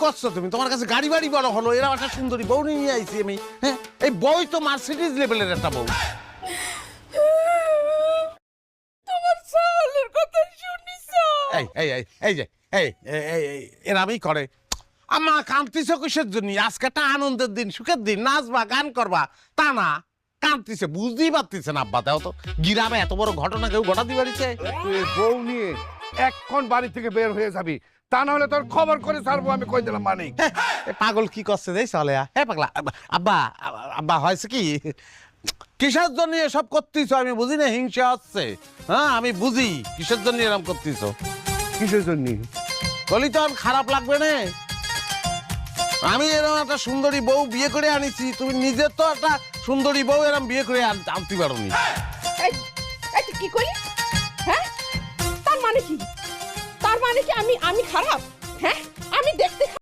করছো তুমি? তোমার কাছে গাড়ি বাড়ি বড় হলো, এরা একটা সুন্দরী বউ নিয়ে আইছি আমি। হ্যাঁ, এই বই তো মার্সিডিজ লেভেলের একটা বউ। তোমার সালের কথা শুনিস? এই এই এই এই যে এই এরামই করে। আম্মা কান্তিছ কিসের জন্য? আজকে একটা আনন্দের দিন, সুখের দিন, নাচবা গান করবা, তা না কান্তিছে, বুঝতেই পারতিছে না। আব্বা দাও তো, গিরামে এত বড় ঘটনা কেউ ঘটাতে পারিছে? তুই বউ নিয়ে এখন বাড়ি থেকে বের হয়ে যাবি, তা না হলে তোর খবর করে ছাড়বো আমি, কই দিলাম মানিক। পাগল কি করছে দেই চলে? হ্যাঁ পাগলা। আব্বা আব্বা হয়েছে কি, কিসের জন্য এসব করতেছ আমি বুঝি না। হিংসা হচ্ছে, হ্যাঁ আমি বুঝি কিসের জন্য এরকম করতেছ। কিসের জন্য? বলি তো খারাপ লাগবে না? আমি এরকম একটা সুন্দরী বউ বিয়ে করে আনিছি, তুমি নিজে তো একটা সুন্দরী বউ এরকম বিয়ে করে আনতে পারো নি। তুই কি করলি? হ্যাঁ, তার মানে কি? তার মানে কি আমি খারাপ? হ্যাঁ, আমি দেখতে